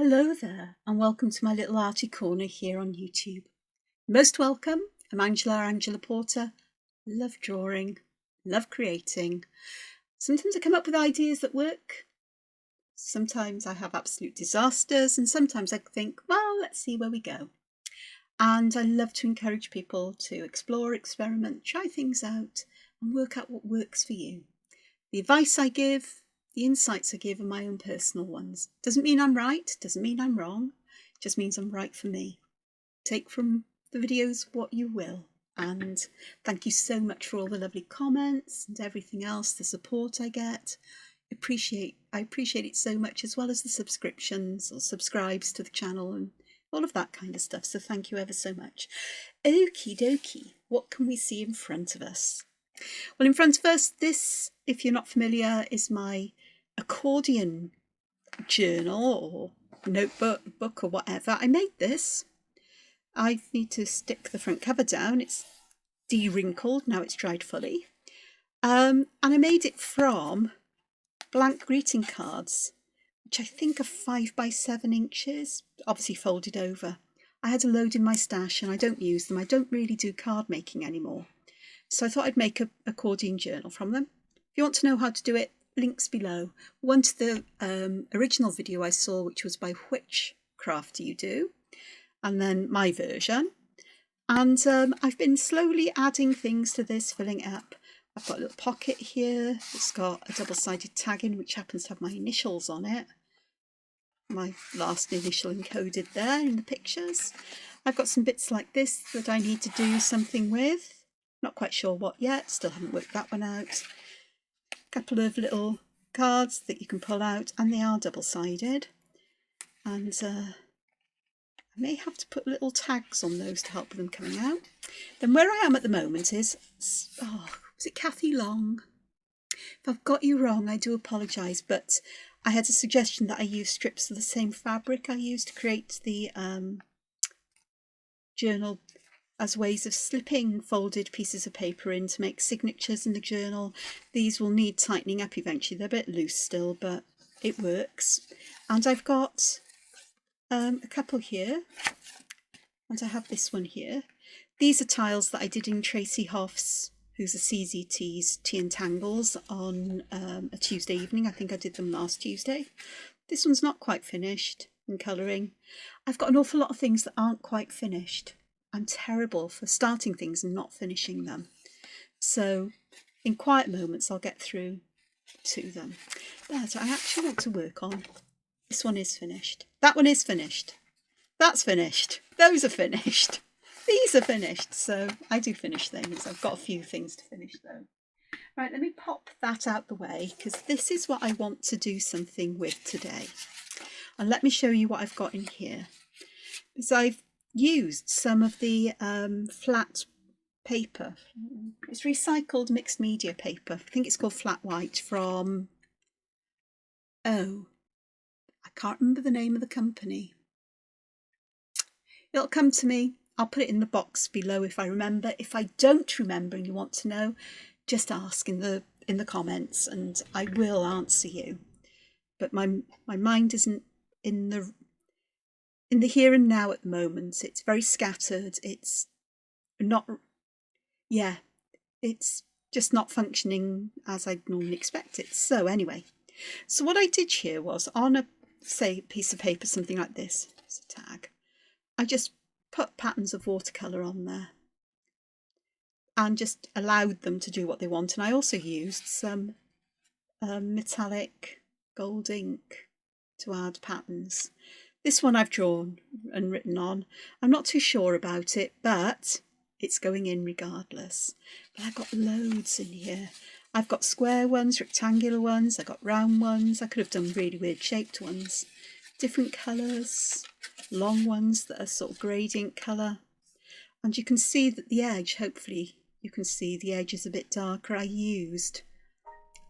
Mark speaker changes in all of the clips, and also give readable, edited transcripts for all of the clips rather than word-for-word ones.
Speaker 1: Hello there and welcome to my little arty corner here on YouTube. Most welcome. I'm Angela Porter. Love drawing, love creating. Sometimes I come up with ideas that work. Sometimes I have absolute disasters and sometimes I think, well, let's see where we go. And I love to encourage people to explore, experiment, try things out and work out what works for you. The advice I give, the insights I give are my own personal ones. Doesn't mean I'm right, doesn't mean I'm wrong, just means I'm right for me. Take from the videos what you will. And thank you so much for all the lovely comments and everything else, the support I get. I appreciate it so much, as well as the subscriptions or subscribes to the channel and all of that kind of stuff. So thank you ever so much. Okie dokie, what can we see in front of us? Well, in front of us, this, if you're not familiar, is my accordion journal or notebook or whatever. I made this. I need to stick the front cover down. It's de-wrinkled, now it's dried fully. And I made it from blank greeting cards, which I think are 5 by 7 inches, obviously folded over. I had a load in my stash and I don't use them. I don't really do card making anymore. So I thought I'd make an accordion journal from them. If you want to know how to do it, links below. One to the original video I saw, which was by Which Craft Do You Do? And then my version. And I've been slowly adding things to this, filling it up. I've got a little pocket here. It's got a double-sided tag in, which happens to have my initials on it. My last initial encoded there in the pictures. I've got some bits like this that I need to do something with. Not quite sure what yet, still haven't worked that one out. A couple of little cards that you can pull out, and they are double-sided. And I may have to put little tags on those to help with them coming out. Then where I am at the moment is, was it Kathy Long? If I've got you wrong, I do apologise, but I had a suggestion that I use strips of the same fabric I used to create the journal as ways of slipping folded pieces of paper in to make signatures in the journal. These will need tightening up eventually. They're a bit loose still, but it works. And I've got a couple here, and I have this one here. These are tiles that I did in Tracy Hoff's, who's a CZT's Tea and Tangles, on a Tuesday evening. I think I did them last Tuesday. This one's not quite finished in colouring. I've got an awful lot of things that aren't quite finished. I'm terrible for starting things and not finishing them. So in quiet moments, I'll get through to them. But I actually want to work on. This one is finished. That one is finished. That's finished. Those are finished. These are finished. So I do finish things. I've got a few things to finish though. Right, let me pop that out the way, because this is what I want to do something with today. And let me show you what I've got in here. Because I've used some of the flat paper. It's recycled mixed media paper. I think it's called Flat White from, I can't remember the name of the company. It'll come to me. I'll put it in the box below if I remember. If I don't remember and you want to know, just ask in the comments and I will answer you. But my mind isn't in the here and now at the moment. It's very scattered. It's not, it's just not functioning as I'd normally expect it. So anyway, so what I did here was on a, say, piece of paper, something like this, it's a tag, I just put patterns of watercolour on there and just allowed them to do what they want. And I also used some metallic gold ink to add patterns. This one I've drawn and written on. I'm not too sure about it, but it's going in regardless. But I've got loads in here. I've got square ones, rectangular ones, I've got round ones. I could have done really weird shaped ones. Different colours, long ones that are sort of gradient colour. And you can see that the edge, hopefully you can see the edge is a bit darker. I used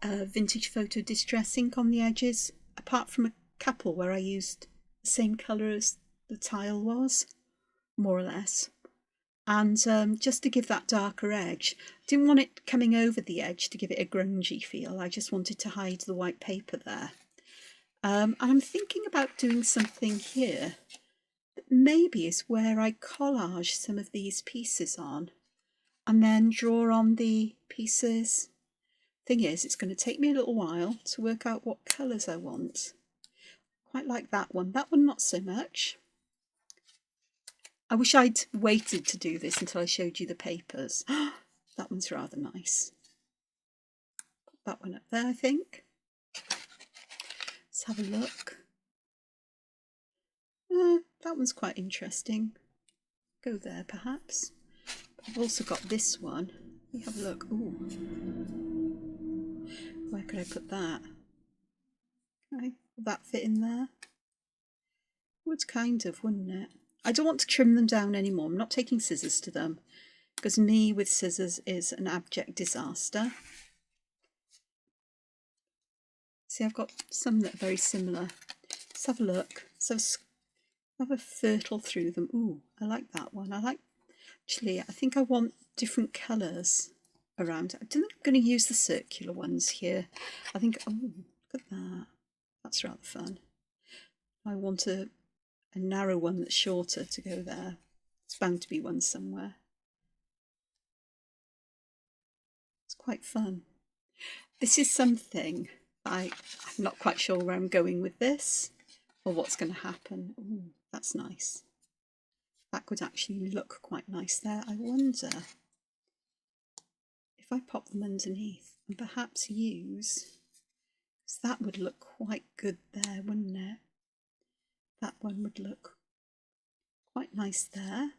Speaker 1: vintage photo distress ink on the edges, apart from a couple where I used the same colour as the tile was, more or less. And just to give that darker edge, I didn't want it coming over the edge to give it a grungy feel. I just wanted to hide the white paper there. And I'm thinking about doing something here that maybe is where I collage some of these pieces on and then draw on the pieces. Thing is, it's going to take me a little while to work out what colours I want. Quite like that one not so much. I wish I'd waited to do this until I showed you the papers. That one's rather nice. Put that one up there, I think. Let's have a look. That one's quite interesting. Go there, perhaps. I've also got this one. Let me have a look. Ooh. Where could I put that? Okay, will that fit in there? Would kind of, wouldn't it? I don't want to trim them down anymore. I'm not taking scissors to them because me with scissors is an abject disaster. See, I've got some that are very similar. Let's have a look. So have a fertile through them. Ooh, I like that one. Actually, I think I want different colours around. I don't think I'm going to use the circular ones here. I think, oh, look at that. That's rather fun. I want a narrow one that's shorter to go there. It's bound to be one somewhere. It's quite fun. This is something I'm not quite sure where I'm going with this or what's going to happen. Ooh, that's nice. That could actually look quite nice there. I wonder if I pop them underneath and perhaps use, because that would look quite good there, wouldn't it? That one would look quite nice there.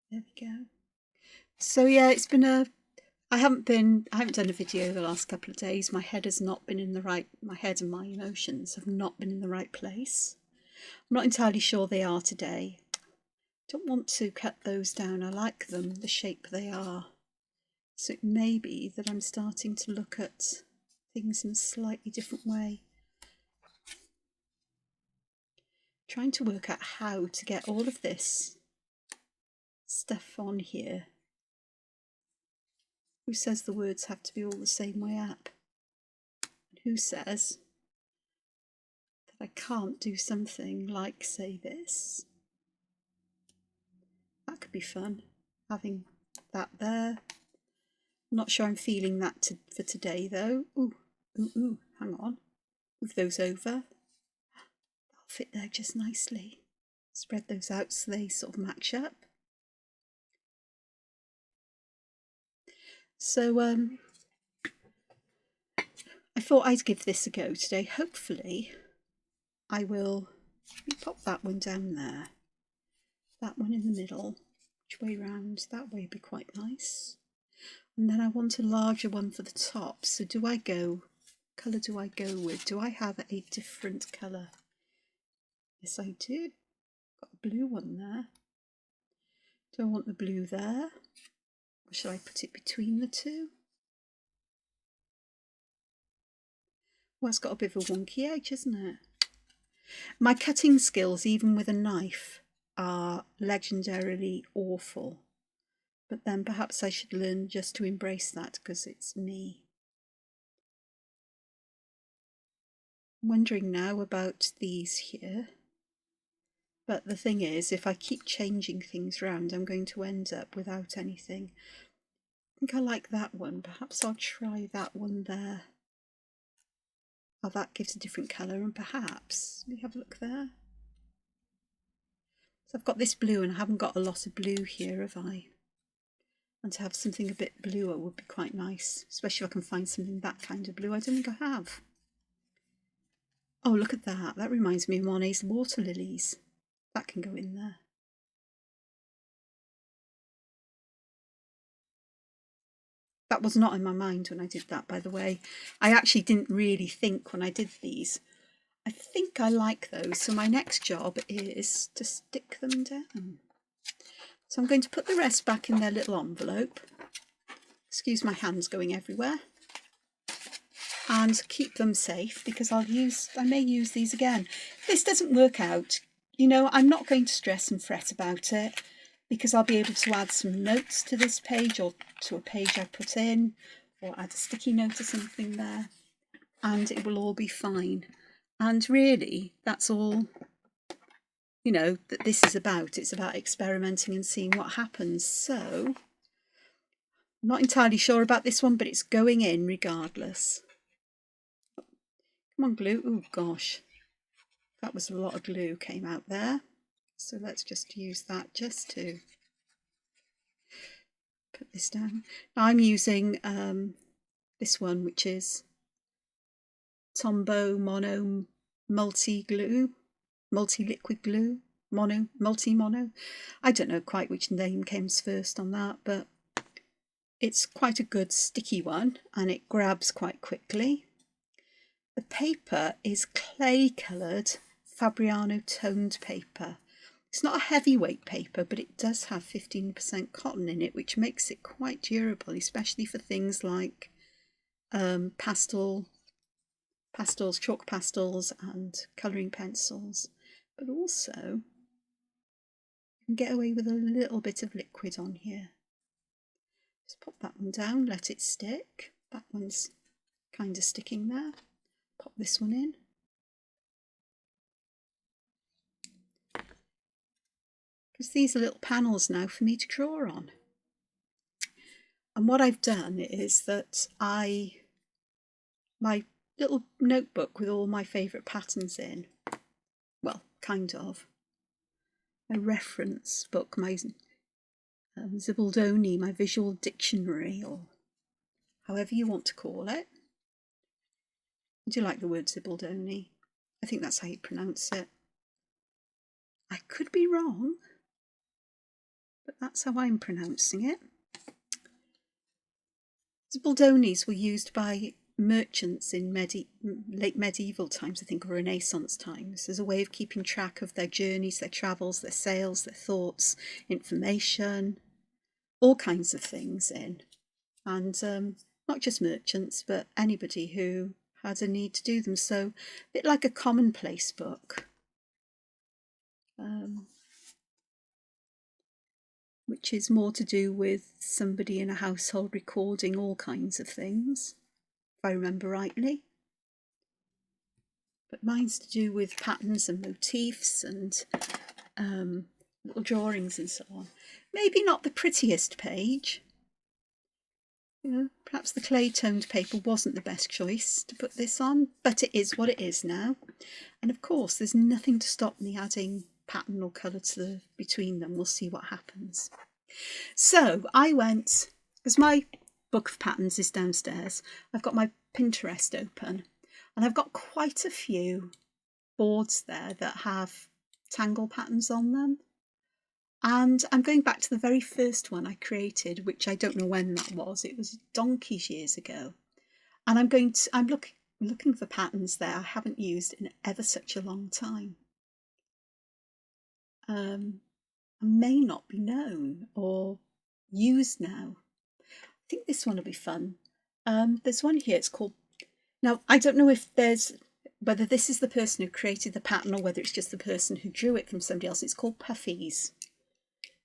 Speaker 1: There we go. So yeah, it's been I haven't done a video the last couple of days. My head has not been in the right, my head and my emotions have not been in the right place. I'm not entirely sure they are today. Don't want to cut those down. I like them, the shape they are. So it may be that I'm starting to look at things in a slightly different way. Trying to work out how to get all of this stuff on here. Who says the words have to be all the same way up? And who says that I can't do something like, say, this? That could be fun, having that there. I'm not sure I'm feeling that for today though. Ooh, ooh, ooh, hang on. Move those over. They'll fit there just nicely. Spread those out so they sort of match up. So I thought I'd give this a go today. Hopefully I will pop that one down there. That one in the middle. Which way round? That way would be quite nice. And then I want a larger one for the top. So do I go, colour do I go with? Do I have a different colour? Yes, I do. Got a blue one there. Do I want the blue there? Or should I put it between the two? Well, it's got a bit of a wonky edge, isn't it? My cutting skills, even with a knife, are legendarily awful. But then perhaps I should learn just to embrace that because it's me. I'm wondering now about these here. But the thing is, if I keep changing things around, I'm going to end up without anything. I think I like that one. Perhaps I'll try that one there. Oh, that gives a different colour, and perhaps, let me have a look there. So I've got this blue and I haven't got a lot of blue here, have I? And to have something a bit bluer would be quite nice, especially if I can find something that kind of blue. I don't think I have. Oh, look at that. That reminds me of Monet's water lilies. That can go in there. That was not in my mind when I did that, by the way. I actually didn't really think when I did these. I think I like those. So my next job is to stick them down. So I'm going to put the rest back in their little envelope. Excuse my hands going everywhere. And keep them safe because I may use these again. If this doesn't work out, you know, I'm not going to stress and fret about it because I'll be able to add some notes to this page or to a page I put in, or add a sticky note or something there, and it will all be fine. And really, that's all, you know, that this is about. It's about experimenting and seeing what happens. So, I'm not entirely sure about this one, but it's going in regardless. Come on, glue. Oh gosh, that was a lot of glue came out there. So let's just use that just to put this down. Now I'm using this one, which is Tombow Mono Multi-Glue, Multi-Liquid Glue, Multi-Mono. I don't know quite which name comes first on that, but it's quite a good sticky one and it grabs quite quickly. The paper is clay-coloured Fabriano toned paper. It's not a heavyweight paper, but it does have 15% cotton in it, which makes it quite durable, especially for things like pastels, chalk pastels and colouring pencils. But also, you can get away with a little bit of liquid on here. Just pop that one down, let it stick. That one's kind of sticking there. Pop this one in. Because these are little panels now for me to draw on. And what I've done is that my little notebook with all my favourite patterns in, well, kind of, my reference book, my Zibaldoni, my visual dictionary, or however you want to call it. I do like the word Zibaldoni. I think that's how you pronounce it. I could be wrong, but that's how I'm pronouncing it. Zibaldonis were used by merchants in late medieval times, I think, or Renaissance times, as a way of keeping track of their journeys, their travels, their sales, their thoughts, information, all kinds of things in. And not just merchants, but anybody who had a need to do them. So a bit like a commonplace book. Which is more to do with somebody in a household recording all kinds of things, if I remember rightly. But mine's to do with patterns and motifs and little drawings and so on. Maybe not the prettiest page. You know, perhaps the clay-toned paper wasn't the best choice to put this on, but it is what it is now. And of course, there's nothing to stop me adding pattern or colour between them. We'll see what happens. So I went, because my book of patterns is downstairs, I've got my Pinterest open and I've got quite a few boards there that have tangle patterns on them. And I'm going back to the very first one I created, which I don't know when that was. It was donkey's years ago. And I'm looking for patterns there I haven't used in ever such a long time. May not be known or used now. I think this one will be fun. There's one here, it's called, now I don't know whether this is the person who created the pattern or whether it's just the person who drew it from somebody else. It's called Puffies.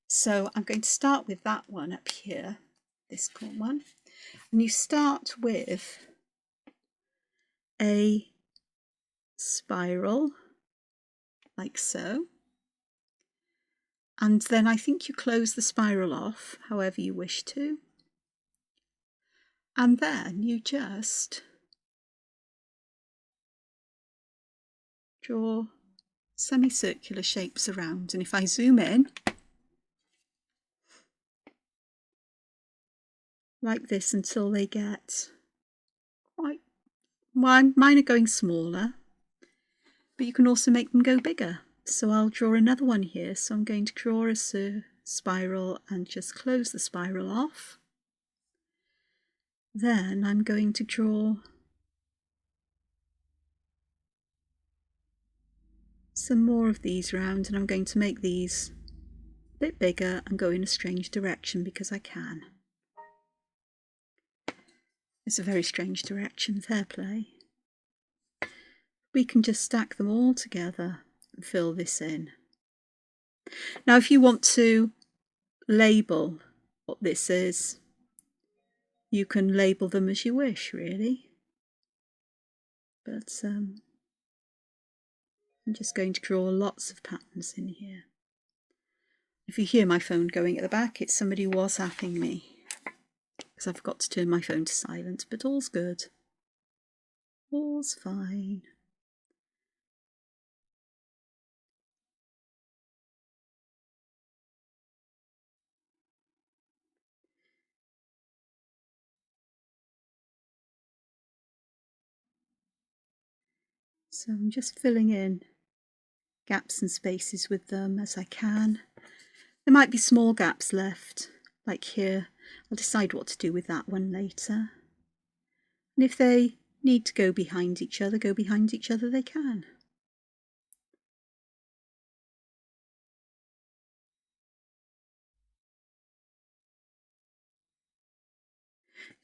Speaker 1: So I'm going to start with that one up here, this one. And you start with a spiral, like so. And then I think you close the spiral off, however you wish to. And then you just draw semicircular shapes around. And if I zoom in, like this until they get quite, mine are going smaller, but you can also make them go bigger. So I'll draw another one here. So I'm going to draw a spiral and just close the spiral off. Then I'm going to draw some more of these round, and I'm going to make these a bit bigger and go in a strange direction because I can. It's a very strange direction, fair play. We can just stack them all together and fill this in. Now if you want to label what this is. You can label them as you wish, really. But I'm just going to draw lots of patterns in here. If you hear my phone going at the back, it's somebody WhatsApping me, because I forgot to turn my phone to silent, but all's good. All's fine. So I'm just filling in gaps and spaces with them as I can. There might be small gaps left, like here. I'll decide what to do with that one later. And if they need to go behind each other, they can.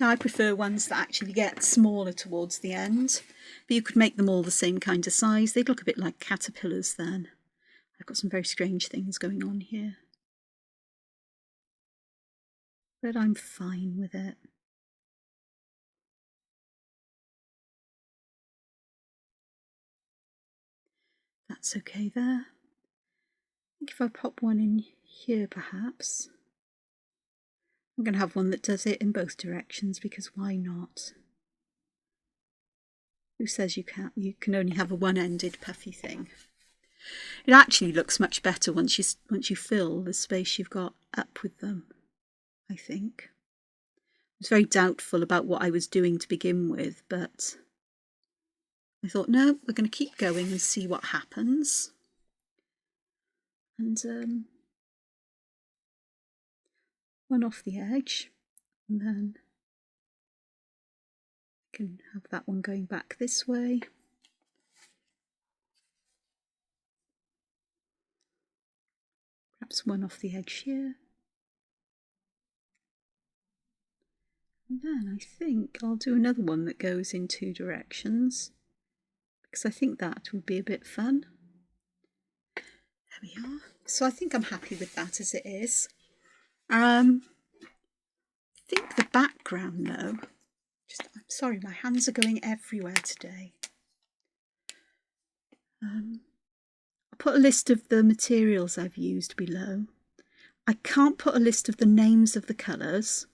Speaker 1: Now I prefer ones that actually get smaller towards the end, but you could make them all the same kind of size. They'd look a bit like caterpillars then. I've got some very strange things going on here. But I'm fine with it. That's okay there. I think if I pop one in here perhaps. I'm going to have one that does it in both directions, because why not? Who says you can't? You can only have a one-ended puffy thing. It actually looks much better once you fill the space you've got up with them, I think. I was very doubtful about what I was doing to begin with, but I thought, no, we're going to keep going and see what happens. And one off the edge, and then I can have that one going back this way. Perhaps one off the edge here. And then I think I'll do another one that goes in two directions, because I think that would be a bit fun. There we are. So I think I'm happy with that as it is. I think the background though, I'm sorry, my hands are going everywhere today. I'll put a list of the materials I've used below. I can't put a list of the names of the colours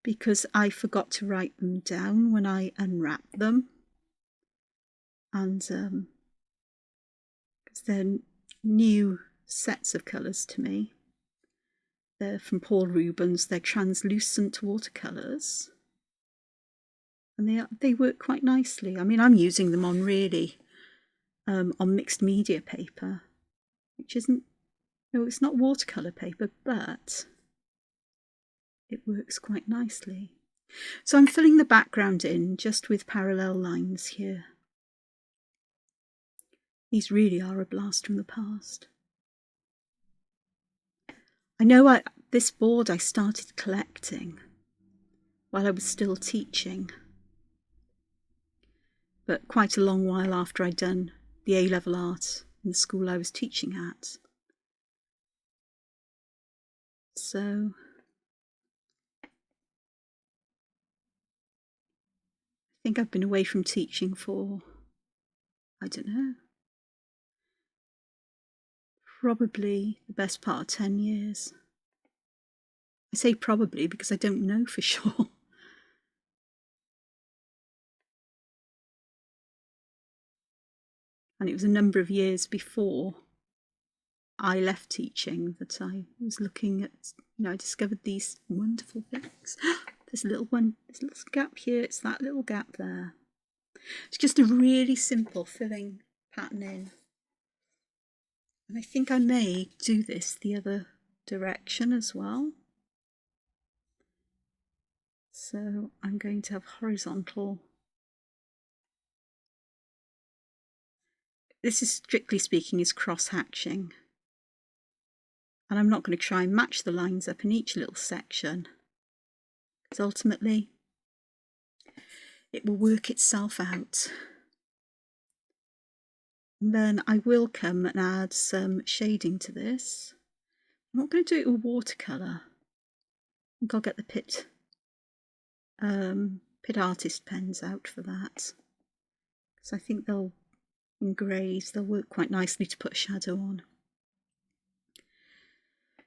Speaker 1: because I forgot to write them down when I unwrapped them. And because they're new sets of colours to me. They're from Paul Rubens. They're translucent watercolours. And they work quite nicely. I mean, I'm using them on really on mixed media paper, which isn't, no, it's not watercolour paper, but it works quite nicely. So I'm filling the background in just with parallel lines here. These really are a blast from the past. I know this board I started collecting while I was still teaching, but quite a long while after I'd done the A-level art in the school I was teaching at. So I think I've been away from teaching for, I don't know, probably the best part of 10 years. I say probably because I don't know for sure. And it was a number of years before I left teaching that I was looking at, I discovered these wonderful things. There's a little one, there's a little gap here, it's that little gap there. It's just a really simple filling pattern in. And I think I may do this the other direction as well. So I'm going to have horizontal. This is, strictly speaking, is cross-hatching. And I'm not going to try and match the lines up in each little section, because ultimately it will work itself out. And then I will come and add some shading to this. I'm not going to do it with watercolour. I think I'll get the Pitt artist pens out for that, because I think they'll, in greys, they'll work quite nicely to put a shadow on.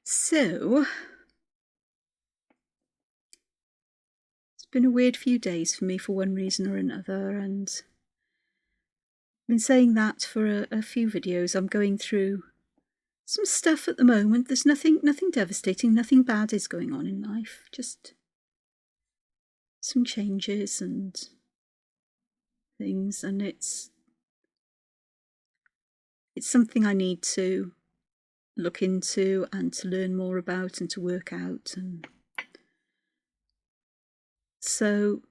Speaker 1: So it's been a weird few days for me for one reason or another, and I've been saying that for a few videos. I'm going through some stuff at the moment. There's nothing devastating, nothing bad is going on in life, just some changes and things, and it's something I need to look into and to learn more about and to work out. And so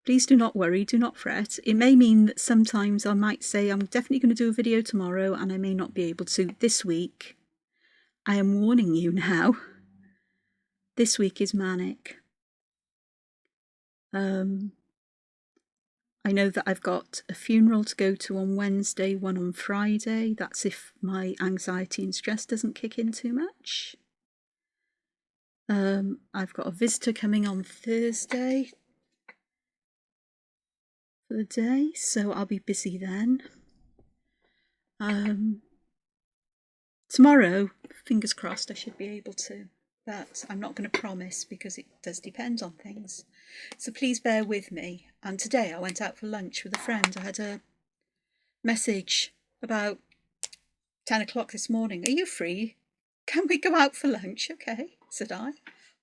Speaker 1: please do not worry, do not fret. It may mean that sometimes I might say I'm definitely going to do a video tomorrow and I may not be able to this week. I am warning you now, this week is manic. I know that I've got a funeral to go to on Wednesday, one on Friday. That's if my anxiety and stress doesn't kick in too much. I've got a visitor coming on Thursday for the day, so I'll be busy then. Tomorrow, fingers crossed, I should be able to, but I'm not going to promise because it does depend on things. So please bear with me. And today I went out for lunch with a friend. I had a message about 10 o'clock this morning. Are you free? Can we go out for lunch? Okay, said I.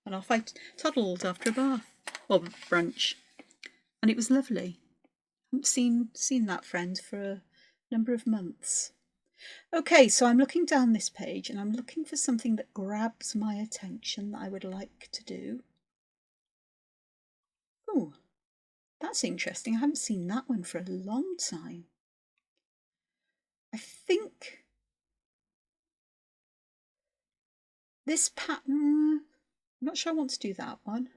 Speaker 1: And off I toddled after a bath, or brunch. And it was lovely. I haven't seen that friend for a number of months. Okay, so I'm looking down this page and I'm looking for something that grabs my attention that I would like to do. Oh, that's interesting. I haven't seen that one for a long time. I think this pattern, I'm not sure I want to do that one.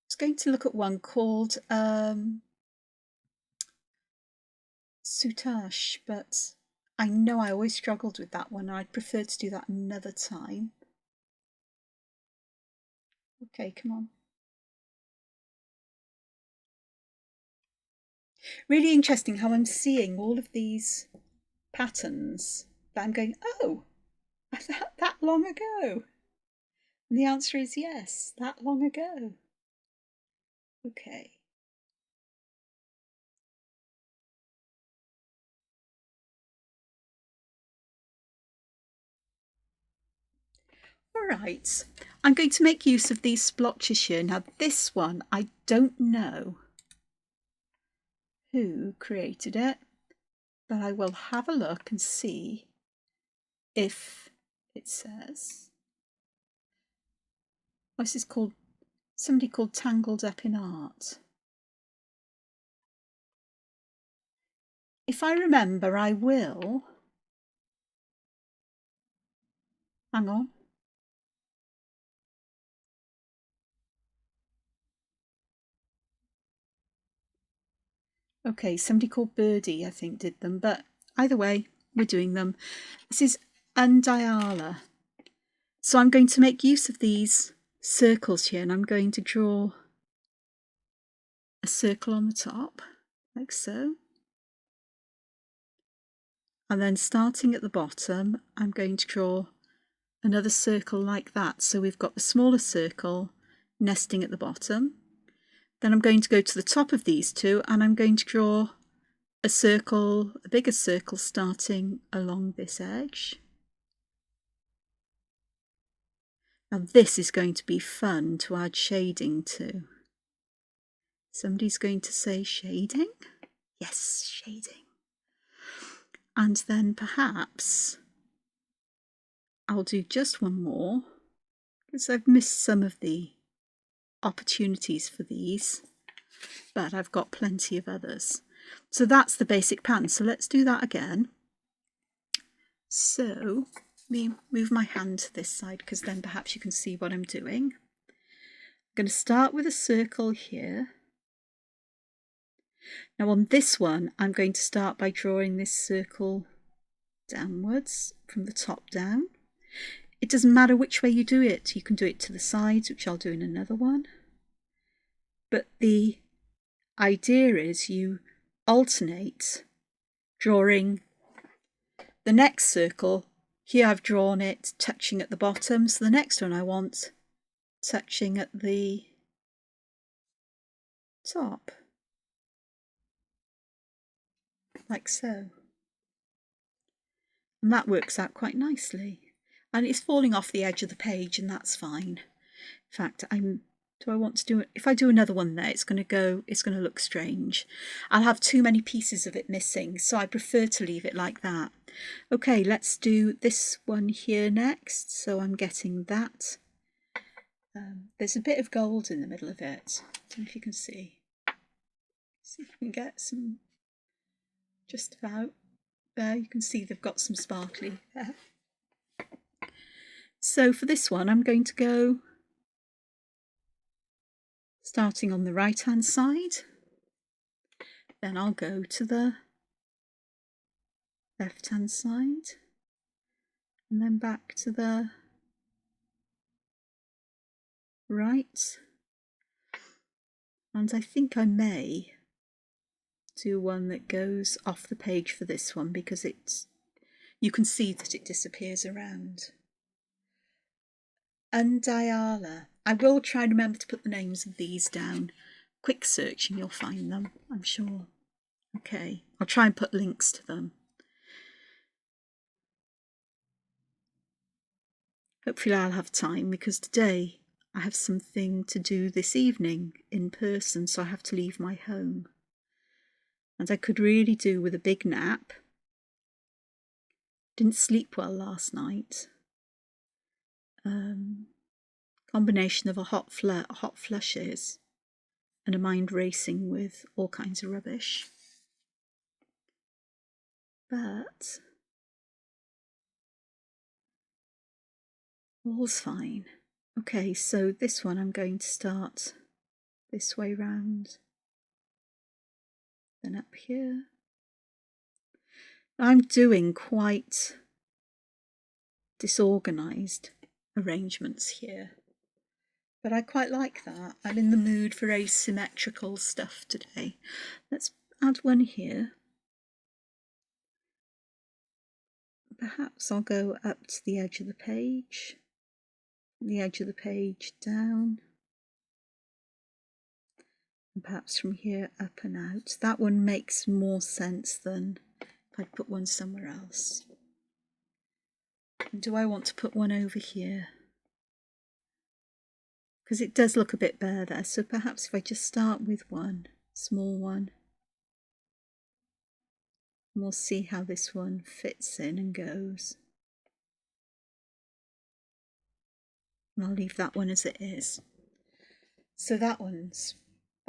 Speaker 1: I was going to look at one called Soutache, but I know I always struggled with that one. I'd prefer to do that another time. Okay, come on. Really interesting how I'm seeing all of these patterns that I'm going, oh, that long ago. And the answer is yes, that long ago. Okay. All right, I'm going to make use of these splotches here. Now this one, I don't know who created it, but I will have a look and see if it says, oh, this is called, somebody called Tangled Up in Art. If I remember, I will, hang on. Okay, somebody called Birdie, I think, did them, but either way, we're doing them. This is Undiala. So I'm going to make use of these circles here, and I'm going to draw a circle on the top, like so. And then starting at the bottom, I'm going to draw another circle like that. So we've got the smaller circle nesting at the bottom. Then I'm going to go to the top of these two, and I'm going to draw a circle, a bigger circle starting along this edge. Now this is going to be fun to add shading to. Somebody's going to say shading? Yes, shading. And then perhaps I'll do just one more, because I've missed some of the opportunities for these, but I've got plenty of others. So that's the basic pattern. So let's do that again. So let me move my hand to this side, because then perhaps you can see what I'm doing. I'm going to start with a circle here. Now on this one, I'm going to start by drawing this circle downwards from the top down. It doesn't matter which way you do it. You can do it to the sides, which I'll do in another one. But the idea is you alternate drawing the next circle. Here I've drawn it touching at the bottom, so the next one I want touching at the top, like so. And that works out quite nicely. And it's falling off the edge of the page, and that's fine. In fact, do I want to do it? If I do another one there, it's going to look strange. I'll have too many pieces of it missing, so I prefer to leave it like that. Okay, let's do this one here next. So I'm getting that. There's a bit of gold in the middle of it. I don't know if you can see. See if we can get some, just about there. You can see they've got some sparkly there. So for this one, I'm going to go starting on the right hand side, then I'll go to the left hand side, and then back to the right. And I think I may do one that goes off the page for this one, because you can see that it disappears around. Undiala. I will try and remember to put the names of these down. Quick search and you'll find them, I'm sure. Okay, I'll try and put links to them. Hopefully I'll have time, because today I have something to do this evening in person, so I have to leave my home. And I could really do with a big nap. Didn't sleep well last night. Combination of a hot flushes and a mind racing with all kinds of rubbish. But all's fine. Okay, so this one I'm going to start this way round, then up here. I'm doing quite disorganised arrangements here, but I quite like that. I'm in the mood for asymmetrical stuff today. Let's add one here. Perhaps I'll go up to the edge of the page, the edge of the page down, and perhaps from here up and out. That one makes more sense than if I'd put one somewhere else. And do I want to put one over here? Because it does look a bit bare there, so perhaps if I just start with one, small one, and we'll see how this one fits in and goes. And I'll leave that one as it is. So that one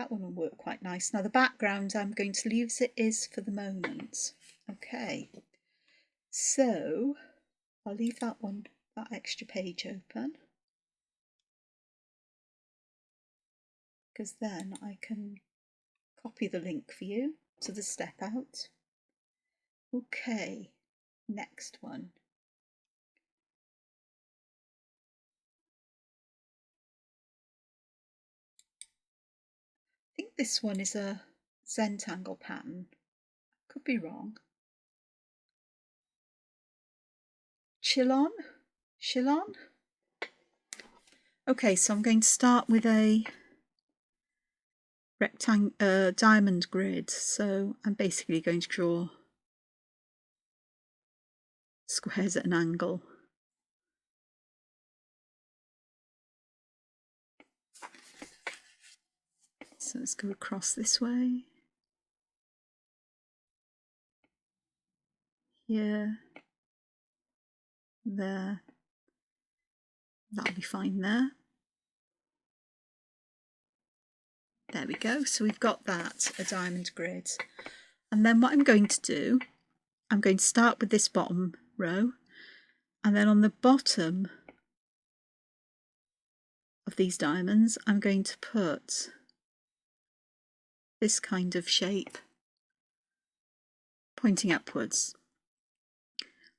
Speaker 1: will work quite nice. Now the background I'm going to leave as it is for the moment. Okay, so I'll leave that extra page open, because then I can copy the link for you to the step out. Okay, next one. I think this one is a Zentangle pattern. Could be wrong. Chillon? Okay, so I'm going to start with a diamond grid. So I'm basically going to draw squares at an angle. So let's go across this way. Here. There. That'll be fine there. There we go. So we've got that, a diamond grid. And then what I'm going to do, I'm going to start with this bottom row, and then on the bottom of these diamonds I'm going to put this kind of shape pointing upwards.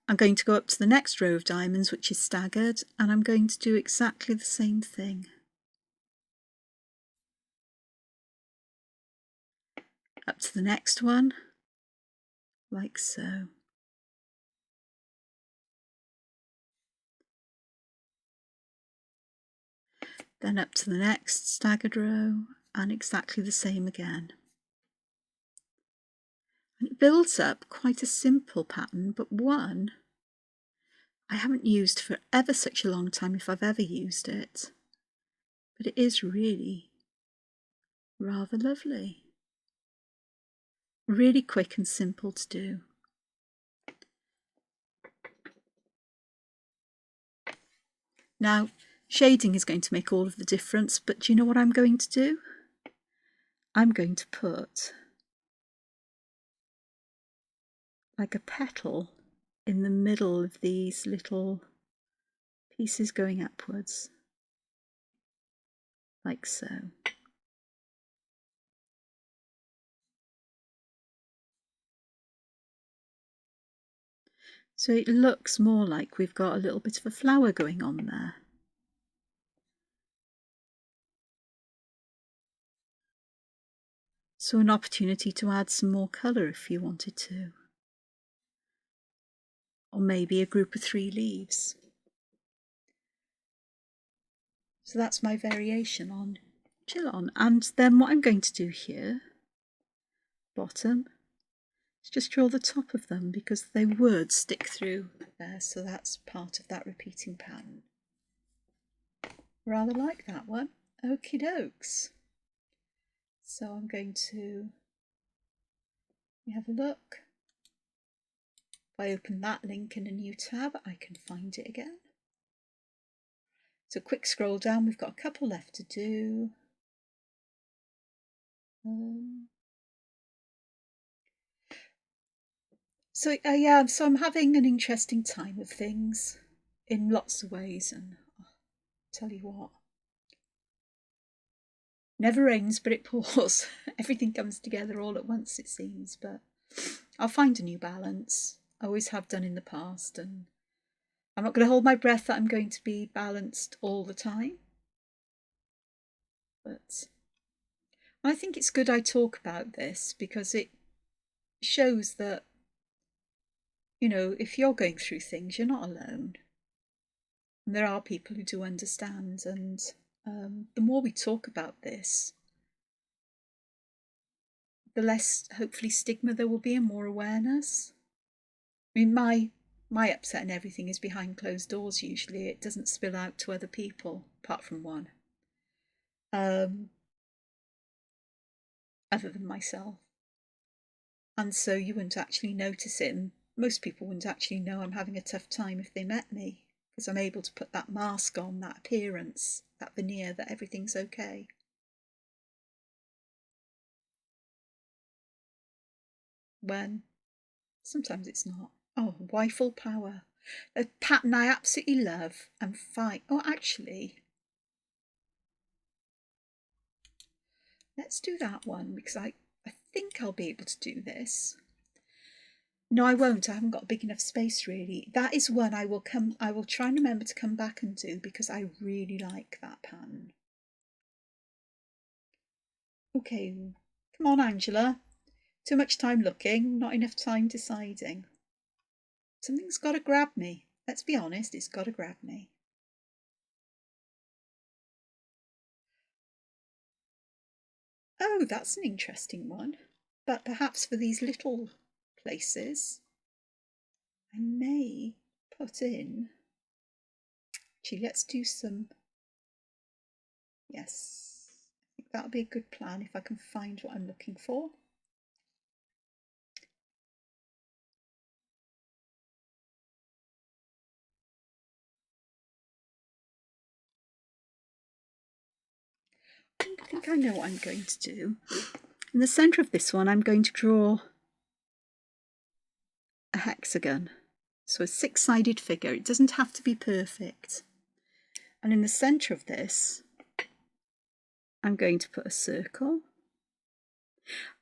Speaker 1: I'm going to go up to the next row of diamonds, which is staggered, and I'm going to do exactly the same thing. Up to the next one, like so. Then up to the next staggered row, and exactly the same again. And it builds up quite a simple pattern, but one I haven't used for ever such a long time, if I've ever used it. But it is really rather lovely. Really quick and simple to do. Now, shading is going to make all of the difference, but do you know what I'm going to do? I'm going to put like a petal in the middle of these little pieces going upwards, like so. So it looks more like we've got a little bit of a flower going on there. So an opportunity to add some more colour if you wanted to. Or maybe a group of 3 leaves. So that's my variation on Chillon. And then what I'm going to do here, bottom, is just draw the top of them because they would stick through there. So that's part of that repeating pattern. Rather like that one. Okie dokes. So I'm going to have a look. If I open that link in a new tab, I can find it again. So quick scroll down, we've got a couple left to do. So I'm having an interesting time of things in lots of ways, and I'll tell you what, never rains but it pours. Everything comes together all at once, it seems, but I'll find a new balance. I always have done in the past, and I'm not going to hold my breath that I'm going to be balanced all the time. But I think it's good I talk about this because it shows that, you know, if you're going through things, you're not alone. And there are people who do understand, and the more we talk about this, the less hopefully stigma there will be and more awareness. I mean, my upset and everything is behind closed doors usually. It doesn't spill out to other people, apart from one. Other than myself. And so you wouldn't actually notice it, and most people wouldn't actually know I'm having a tough time if they met me, because I'm able to put that mask on, that appearance, that veneer that everything's okay. When sometimes it's not. Oh, Wifle Power. A pattern I absolutely love and fight. Oh, actually, let's do that one because I think I'll be able to do this. No, I won't. I haven't got big enough space really. That is one I will try and remember to come back and do because I really like that pattern. Okay, come on, Angela. Too much time looking, not enough time deciding. Something's got to grab me. Let's be honest, it's got to grab me. Oh, that's an interesting one. But perhaps for these little places, I may put in... Actually, let's do some... Yes, I think that'll be a good plan if I can find what I'm looking for. I think I know what I'm going to do. In the centre of this one, I'm going to draw a hexagon. So a 6-sided figure. It doesn't have to be perfect. And in the centre of this, I'm going to put a circle.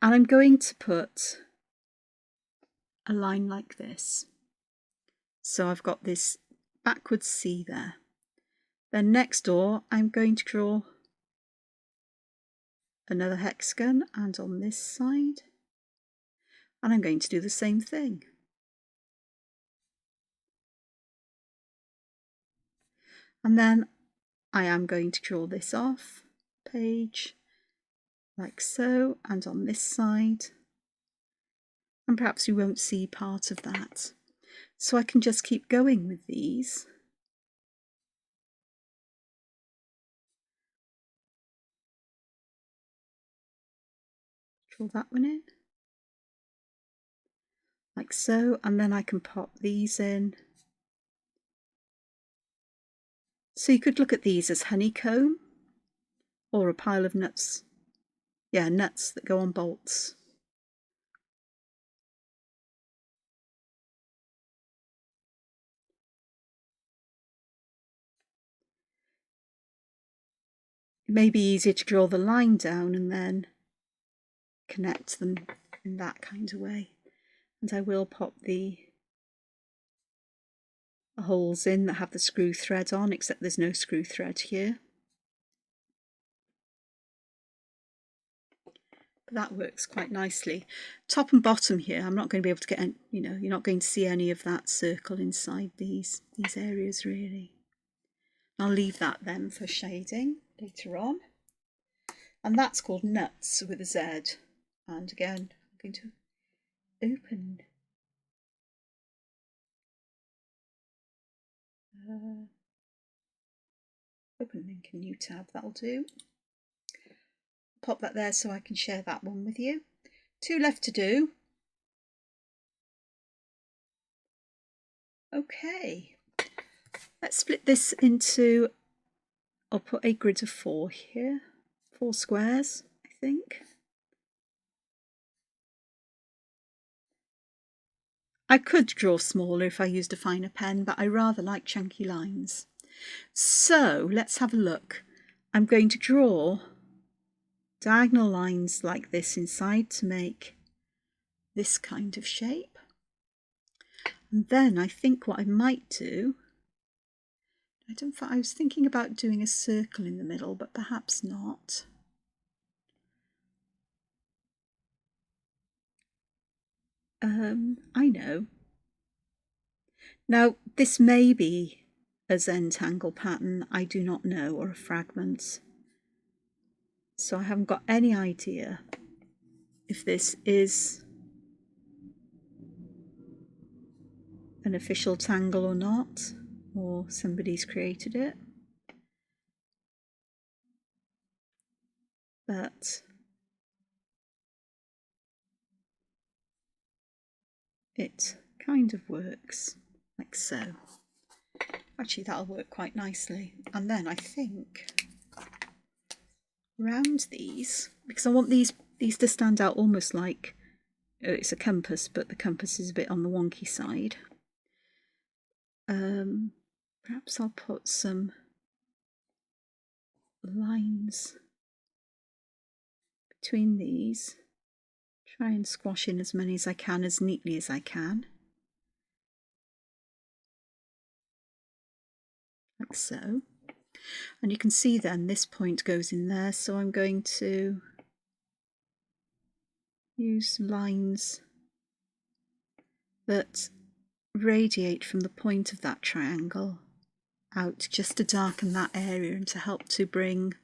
Speaker 1: And I'm going to put a line like this. So I've got this backwards C there. Then next door I'm going to draw another hexagon, and on this side, and I'm going to do the same thing. And then I am going to draw this off page like so, and on this side, and perhaps we won't see part of that. So I can just keep going with these. Draw that one in like so, and then I can pop these in. So you could look at these as honeycomb or a pile of nuts. Yeah, nuts that go on bolts. It may be easier to draw the line down and then connect them in that kind of way. And I will pop the holes in that have the screw thread on, except there's no screw thread here. But that works quite nicely. Top and bottom here, I'm not going to be able to get any, you're not going to see any of that circle inside these areas really. I'll leave that then for shading later on. And that's called Nuts with a Z. And again, I'm going to open link a new tab, that'll do. Pop that there so I can share that one with you. 2 left to do. Okay, let's split this into, I'll put a grid of 4 here, 4 squares, I think. I could draw smaller if I used a finer pen, but I rather like chunky lines. So let's have a look. I'm going to draw diagonal lines like this inside to make this kind of shape. And then I think what I might do, I was thinking about doing a circle in the middle, but perhaps not. I know. Now, this may be a Zentangle pattern, I do not know, or a fragment. So I haven't got any idea if this is an official tangle or not, or somebody's created it. But it kind of works like so. Actually, that'll work quite nicely. And then I think round these, because I want these to stand out almost like it's a compass, but the compass is a bit on the wonky side. Perhaps I'll put some lines between these. Try and squash in as many as I can, as neatly as I can. Like so. And you can see then this point goes in there, so I'm going to use lines that radiate from the point of that triangle out just to darken that area and to help to bring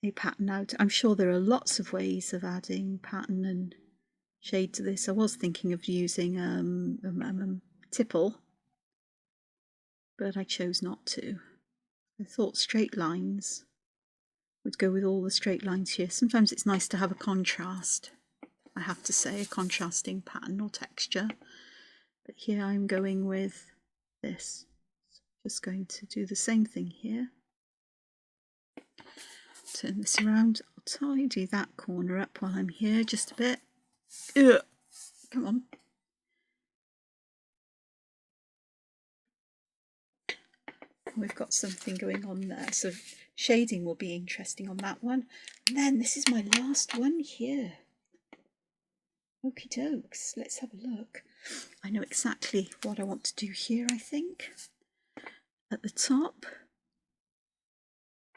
Speaker 1: a pattern out. I'm sure there are lots of ways of adding pattern and shade to this. I was thinking of using tipple, but I chose not to. I thought straight lines would go with all the straight lines here. Sometimes it's nice to have a contrast, I have to say, a contrasting pattern or texture. But here I'm going with this. So just going to do the same thing here. Turn this around. I'll tidy that corner up while I'm here just a bit. Ugh. Come on. We've got something going on there, so shading will be interesting on that one. And then this is my last one here. Okie dokes, let's have a look. I know exactly what I want to do here, I think. At the top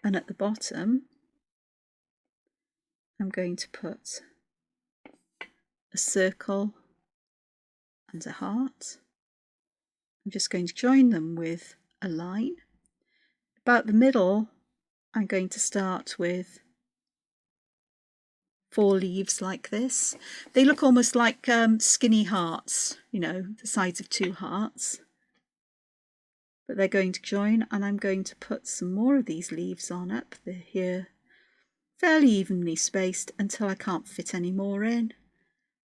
Speaker 1: and at the bottom, I'm going to put a circle and a heart. I'm just going to join them with a line. About the middle, I'm going to start with 4 leaves like this. They look almost like skinny hearts, you know, the sides of 2 hearts. But they're going to join, and I'm going to put some more of these leaves on up here, fairly evenly spaced until I can't fit any more in.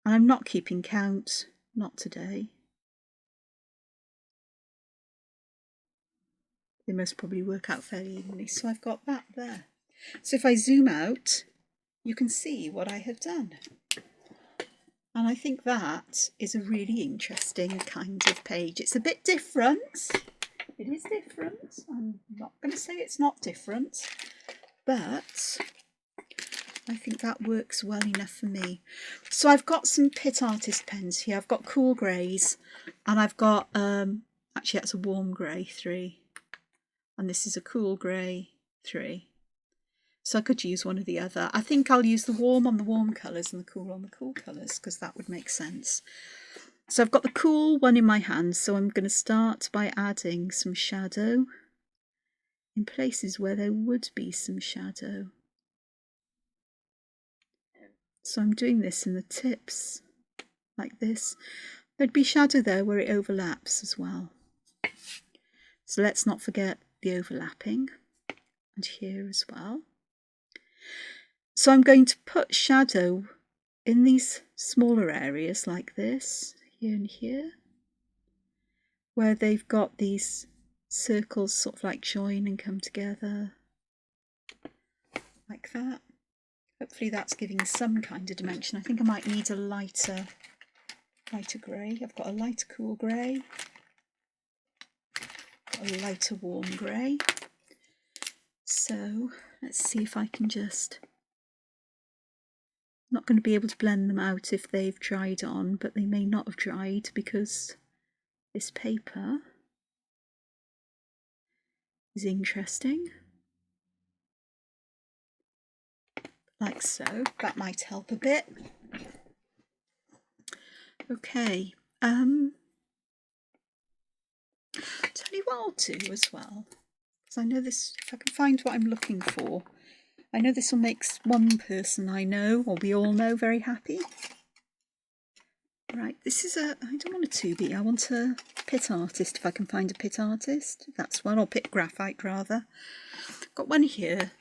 Speaker 1: And I'm not keeping count, not today. They must probably work out fairly evenly, so I've got that there. So if I zoom out, you can see what I have done. And I think that is a really interesting kind of page. It's a bit different. It is different. I'm not going to say it's not different, but I think that works well enough for me. So I've got some Pitt Artist pens here. I've got cool greys, and I've got, actually that's a warm grey 3. And this is a cool grey 3. So I could use one or the other. I think I'll use the warm on the warm colours and the cool on the cool colours, because that would make sense. So I've got the cool one in my hand, so I'm going to start by adding some shadow in places where there would be some shadow. So I'm doing this in the tips, like this. There'd be shadow there where it overlaps as well. So let's not forget the overlapping, and here as well. So I'm going to put shadow in these smaller areas like this, here and here, where they've got these circles sort of like join and come together, like that. Hopefully that's giving some kind of dimension. I think I might need a lighter grey. I've got a lighter cool grey, got a lighter warm grey. So let's see if I can just... Not going to be able to blend them out if they've dried on, but they may not have dried because this paper is interesting. Like so. That might help a bit. Okay. Tell you what I'll do as well, because I know this, if I can find what I'm looking for, I know this will make one person I know, or we all know, very happy. Right, this is I don't want a 2B, I want a Pitt Artist, if I can find a Pitt Artist. That's one, or Pitt Graphite rather. Got one here.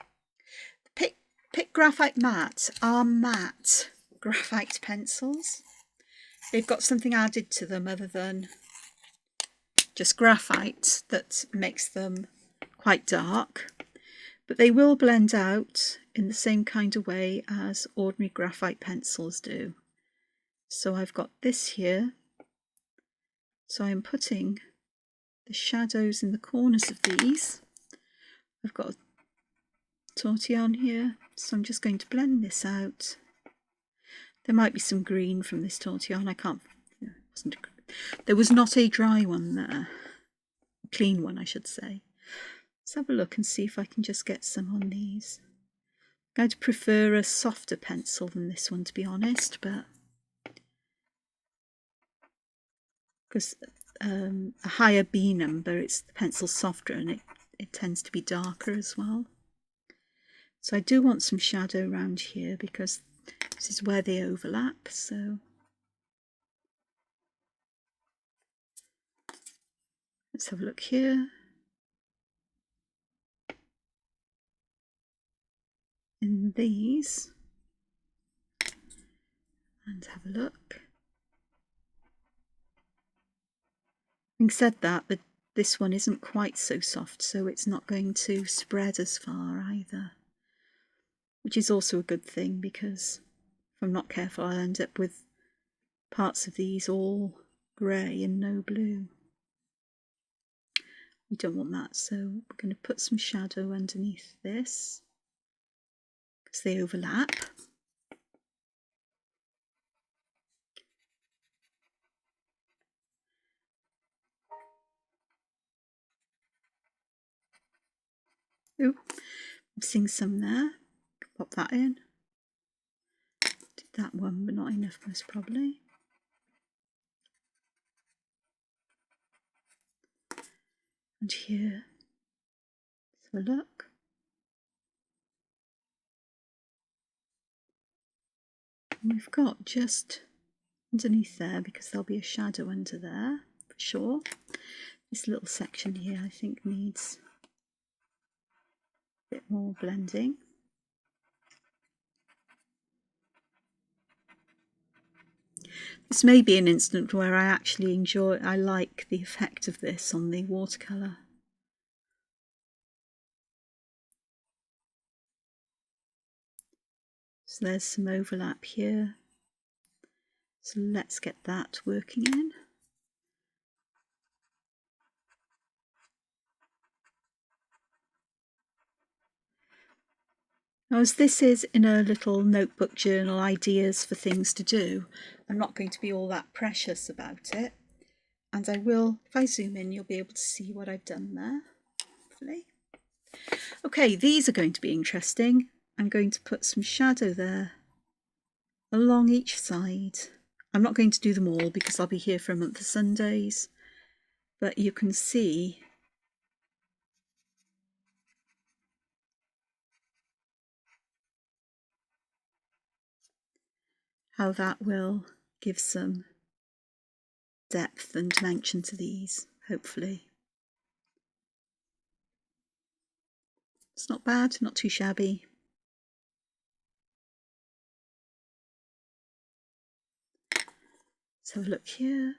Speaker 1: Pitt Graphite Matte are matte graphite pencils. They've got something added to them other than just graphite that makes them quite dark. But they will blend out in the same kind of way as ordinary graphite pencils do. So I've got this here. So I'm putting the shadows in the corners of these. I've got a tortillon here, so I'm just going to blend this out. There might be some green from this tortillon. I can't... There was not a dry one there. A clean one, I should say. Let's have a look and see if I can just get some on these. I'm going to prefer a softer pencil than this one, to be honest, but because a higher B number, the pencil's softer and it tends to be darker as well. So I do want some shadow around here because this is where they overlap. So let's have a look here. In these, and have a look. Having said that, this one isn't quite so soft, so it's not going to spread as far either, which is also a good thing, because if I'm not careful I'll end up with parts of these all grey and no blue. We don't want that, so we're going to put some shadow underneath this because they overlap. Ooh, I'm seeing some there. Pop that in. Did that one, but not enough most probably. And here, let's have a look. And we've got just underneath there, because there'll be a shadow under there for sure. This little section here I think needs a bit more blending. This may be an instant where I actually I like the effect of this on the watercolour. So there's some overlap here. So let's get that working in. Now, as this is in a little notebook journal, ideas for things to do, I'm not going to be all that precious about it. And I will, if I zoom in, you'll be able to see what I've done there, hopefully. Okay, these are going to be interesting. I'm going to put some shadow there along each side. I'm not going to do them all because I'll be here for a month of Sundays, but you can see how that will give some depth and dimension to these, hopefully. It's not bad, not too shabby. Let's have a look here.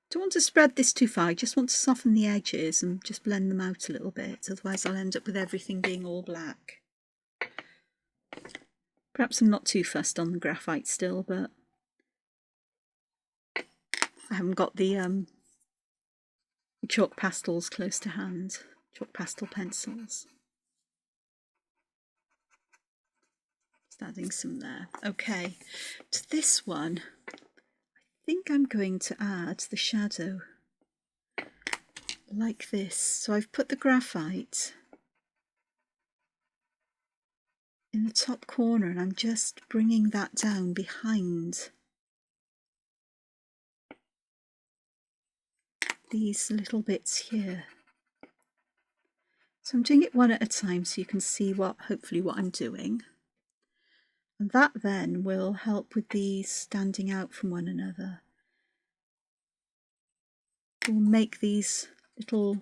Speaker 1: Don't want to spread this too far, I just want to soften the edges and just blend them out a little bit, otherwise I'll end up with everything being all black. Perhaps I'm not too fussed on the graphite still, but I haven't got the chalk pastels close to hand, chalk pastel pencils. Just adding some there. Okay, to this one, I think I'm going to add the shadow like this. So I've put the graphite in the top corner and I'm just bringing that down behind these little bits here. So I'm doing it one at a time so you can see hopefully what I'm doing. And that then will help with these standing out from one another. We'll make these little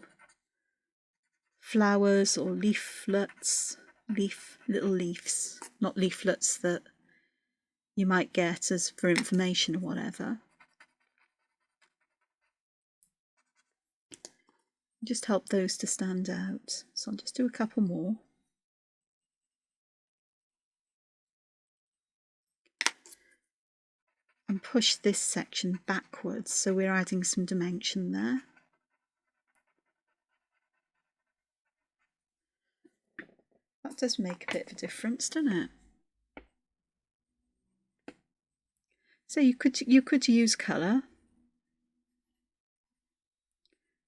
Speaker 1: flowers or leaflets, little leaves, not leaflets that you might get as for information or whatever. Just help those to stand out. So I'll just do a couple more. And push this section backwards so we're adding some dimension there. That does make a bit of a difference, doesn't it? So you could use colour,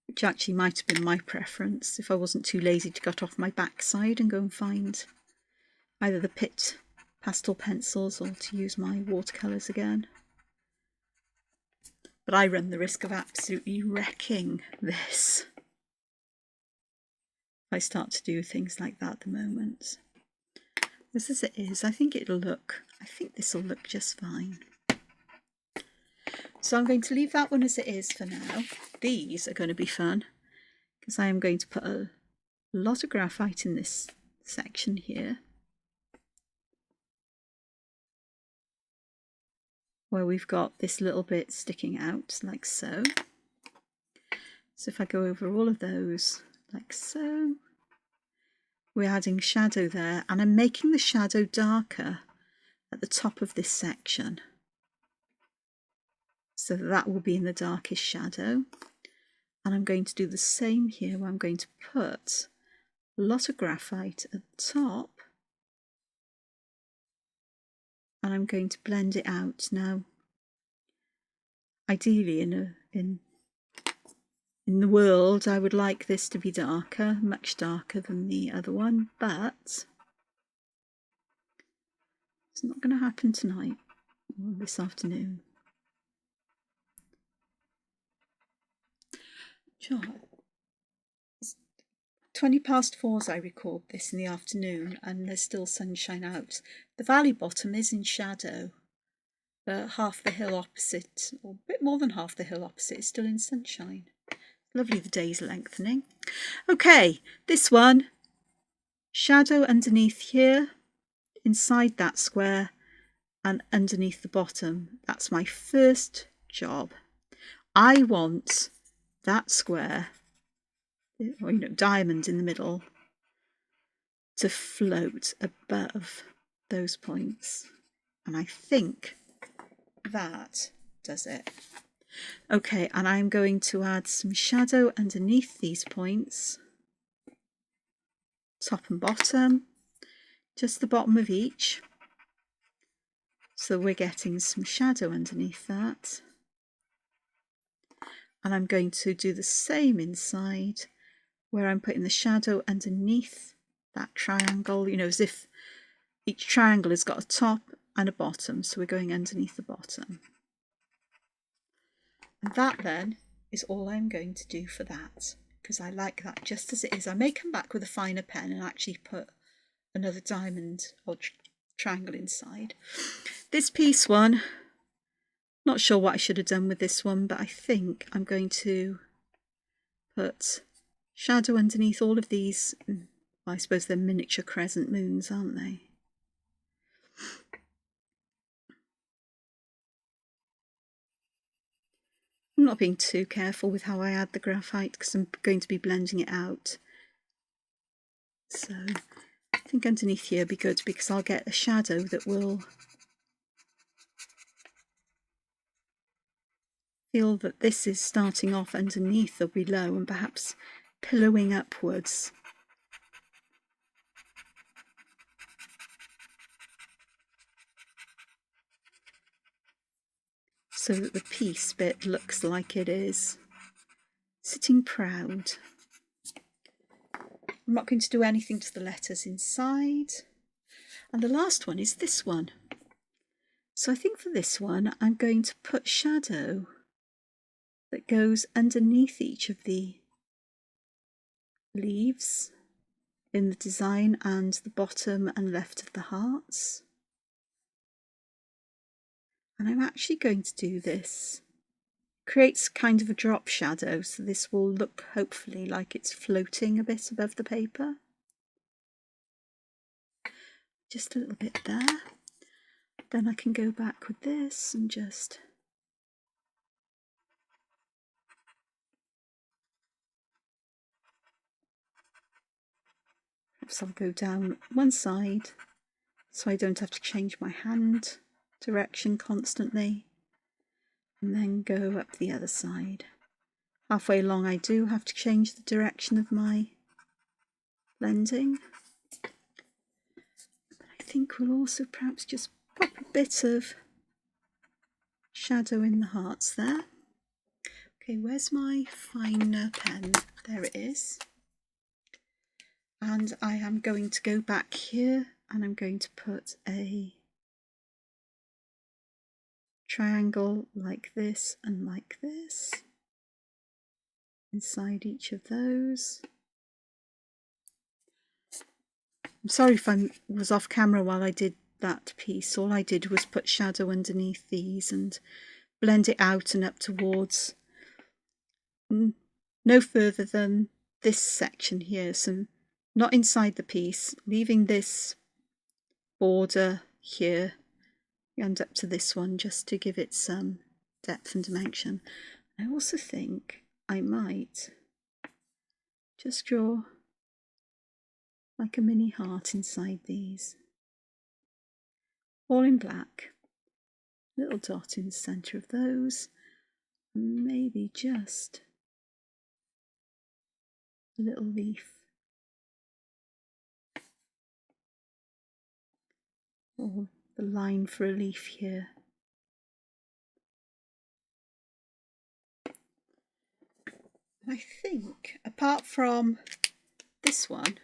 Speaker 1: which actually might have been my preference if I wasn't too lazy to cut off my backside and go and find either the Pitt pastel pencils or to use my watercolours again. But I run the risk of absolutely wrecking this if I start to do things like that at the moment. As it is, I think this will look just fine. So I'm going to leave that one as it is for now. These are going to be fun because I am going to put a lot of graphite in this section here, where we've got this little bit sticking out like so. So if I go over all of those like so, we're adding shadow there, and I'm making the shadow darker at the top of this section. So that will be in the darkest shadow. And I'm going to do the same here, where I'm going to put a lot of graphite at the top. And I'm going to blend it out now, ideally in in the world I would like this to be darker, much darker than the other one, but it's not going to happen tonight or this afternoon. Sure. It's 20 past 4 as I record this in the afternoon, and there's still sunshine out. The valley bottom is in shadow, but half the hill opposite, or a bit more than half the hill opposite, is still in sunshine. Lovely, the day's lengthening. Okay, this one, shadow underneath here, inside that square, and underneath the bottom. That's my first job. I want that square, or diamond in the middle, to float above those points. And I think that does it. Okay, and I'm going to add some shadow underneath these points, top and bottom, just the bottom of each. So we're getting some shadow underneath that. And I'm going to do the same inside, where I'm putting the shadow underneath that triangle, as if each triangle has got a top and a bottom. So we're going underneath the bottom. And that then is all I'm going to do for that, because I like that just as it is. I may come back with a finer pen and actually put another diamond or triangle inside. This piece one, not sure what I should have done with this one, but I think I'm going to put shadow underneath all of these. Well, I suppose they're miniature crescent moons, aren't they? I'm not being too careful with how I add the graphite because I'm going to be blending it out. So I think underneath here would be good because I'll get a shadow that will feel that this is starting off underneath or below and perhaps pillowing upwards. So that the piece bit looks like it is sitting proud. I'm not going to do anything to the letters inside. And the last one is this one. So I think for this one, I'm going to put shadow that goes underneath each of the leaves in the design and the bottom and left of the hearts. And I'm actually going to do this. Creates kind of a drop shadow, so this will look hopefully like it's floating a bit above the paper. Just a little bit there. Then I can go back with this and just perhaps I'll go down one side so I don't have to change my hand direction constantly, and then go up the other side. Halfway along I do have to change the direction of my blending. But I think we'll also perhaps just pop a bit of shadow in the hearts there. Okay, where's my finer pen? There it is. And I am going to go back here and I'm going to put a triangle like this and like this inside each of those. I'm sorry if I was off camera while I did that piece. All I did was put shadow underneath these and blend it out and up towards no further than this section here, so not inside the piece, leaving this border here and up to this one just to give it some depth and dimension. I also think I might just draw like a mini heart inside these, all in black, little dot in the centre of those, and maybe just a little leaf or the line for a leaf here. I think, apart from this one,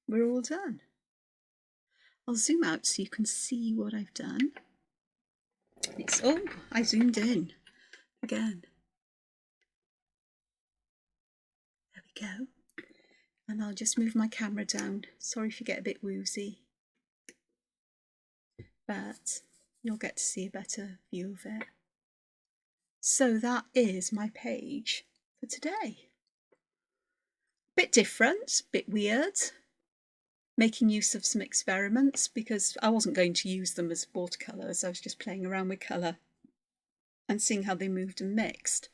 Speaker 1: we're all done. I'll zoom out so you can see what I've done. It's, oh, I zoomed in again. There we go. And I'll just move my camera down. Sorry if you get a bit woozy, but you'll get to see a better view of it. So that is my page for today. Bit different, bit weird, making use of some experiments because I wasn't going to use them as watercolours. I was just playing around with colour and seeing how they moved and mixed.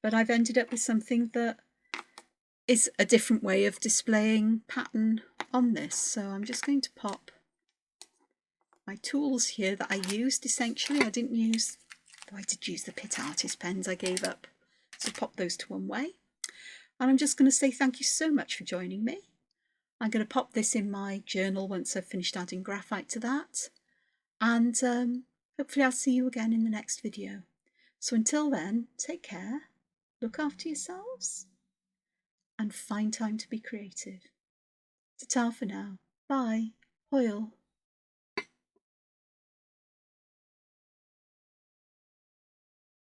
Speaker 1: But I've ended up with something that is a different way of displaying pattern on this. So I'm just going to pop my tools here that I used essentially. I did use the Pitt artist pens I gave up. So pop those to one way. And I'm just going to say thank you so much for joining me. I'm going to pop this in my journal once I've finished adding graphite to that. And hopefully I'll see you again in the next video. So until then, take care, look after yourselves, and find time to be creative. Ta-ta for now. Bye. Hoil.